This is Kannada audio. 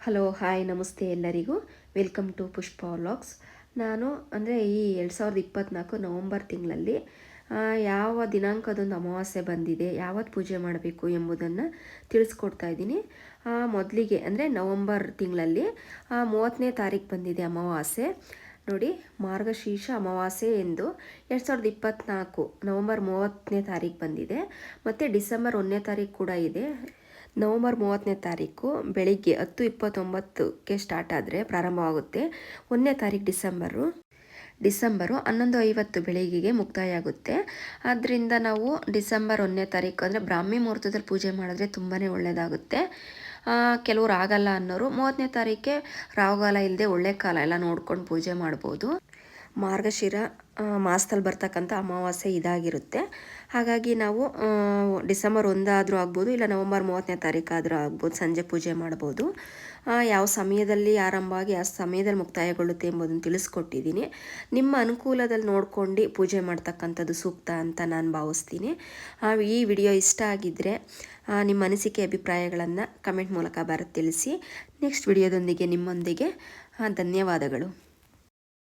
ಹಲೋ ಹಾಯ್ ನಮಸ್ತೆ ಎಲ್ಲರಿಗೂ. Welcome to Pushpa vlogs. ನಾನು ಅಂದರೆ ಈ 2024 ನವಂಬರ್ ತಿಂಗಳಲ್ಲಿ ಯಾವ ದಿನಾಂಕದೊಂದು ಅಮಾವಾಸ್ಯೆ ಬಂದಿದೆ, ಯಾವತ್ತು ಪೂಜೆ ಮಾಡಬೇಕು ಎಂಬುದನ್ನು ತಿಳಿಸ್ಕೊಡ್ತಾ ಇದ್ದೀನಿ. ಮೊದಲಿಗೆ ಅಂದರೆ ನವಂಬರ್ ತಿಂಗಳಲ್ಲಿ 30ನೇ ತಾರೀಕು ಬಂದಿದೆ ಅಮಾವಾಸ್ಯೆ. ನೋಡಿ, ಮಾರ್ಗಶೀರ್ಷ ಅಮಾವಾಸ್ಯೆ ಎಂದು 2024 ನವಂಬರ್ 30ನೇ ತಾರೀಕು ಬಂದಿದೆ. ಮತ್ತು ಡಿಸೆಂಬರ್ 1ನೇ ತಾರೀಕು ಕೂಡ ಇದೆ. ನವಂಬರ್ 30ನೇ ತಾರೀಕು ಬೆಳಿಗ್ಗೆ 10:29ಕ್ಕೆ ಸ್ಟಾರ್ಟ್ ಆದರೆ ಪ್ರಾರಂಭವಾಗುತ್ತೆ. 1ನೇ ತಾರೀಕು ಡಿಸೆಂಬರು 11:50 ಬೆಳಿಗ್ಗೆಗೆ ಮುಕ್ತಾಯ ಆಗುತ್ತೆ. ಆದ್ದರಿಂದ ನಾವು ಡಿಸೆಂಬರ್ 1ನೇ ತಾರೀಕು ಅಂದರೆ ಬ್ರಾಹ್ಮಿ ಮುಹೂರ್ತದಲ್ಲಿ ಪೂಜೆ ಮಾಡಿದ್ರೆ ತುಂಬಾ ಒಳ್ಳೆಯದಾಗುತ್ತೆ. ಕೆಲವರು ಆಗಲ್ಲ ಅನ್ನೋರು 30ನೇ ತಾರೀಕೆ ರಾಹುಕಾಲ ಇಲ್ಲದೆ ಒಳ್ಳೆ ಕಾಲ ಎಲ್ಲ ನೋಡ್ಕೊಂಡು ಪೂಜೆ ಮಾಡ್ಬೋದು. ಮಾರ್ಗಶಿರ ಮಾಸದಲ್ಲಿ ಬರ್ತಕ್ಕಂಥ ಅಮಾವಾಸ್ಯೆ ಇದಾಗಿರುತ್ತೆ. ಹಾಗಾಗಿ ನಾವು ಡಿಸೆಂಬರ್ 1 ಆದರೂ ಆಗ್ಬೋದು, ಇಲ್ಲ ನವಂಬರ್ 30ನೇ ತಾರೀಕು ಆದರೂ ಆಗ್ಬೋದು. ಸಂಜೆ ಪೂಜೆ ಮಾಡ್ಬೋದು. ಯಾವ ಸಮಯದಲ್ಲಿ ಆರಂಭ ಆಗಿ ಯಾವ ಸಮಯದಲ್ಲಿ ಮುಕ್ತಾಯಗೊಳ್ಳುತ್ತೆ ಎಂಬುದನ್ನು ತಿಳಿಸ್ಕೊಟ್ಟಿದ್ದೀನಿ. ನಿಮ್ಮ ಅನುಕೂಲದಲ್ಲಿ ನೋಡ್ಕೊಂಡು ಪೂಜೆ ಮಾಡ್ತಕ್ಕಂಥದ್ದು ಸೂಕ್ತ ಅಂತ ನಾನು ಭಾವಿಸ್ತೀನಿ. ಈ ವಿಡಿಯೋ ಇಷ್ಟ ಆಗಿದ್ದರೆ ನಿಮ್ಮ ಅನಿಸಿಕೆ ಅಭಿಪ್ರಾಯಗಳನ್ನು ಕಮೆಂಟ್ ಮೂಲಕ ತಿಳಿಸಿ. ನೆಕ್ಸ್ಟ್ ವಿಡಿಯೋದೊಂದಿಗೆ ನಿಮ್ಮೊಂದಿಗೆ ಧನ್ಯವಾದಗಳು.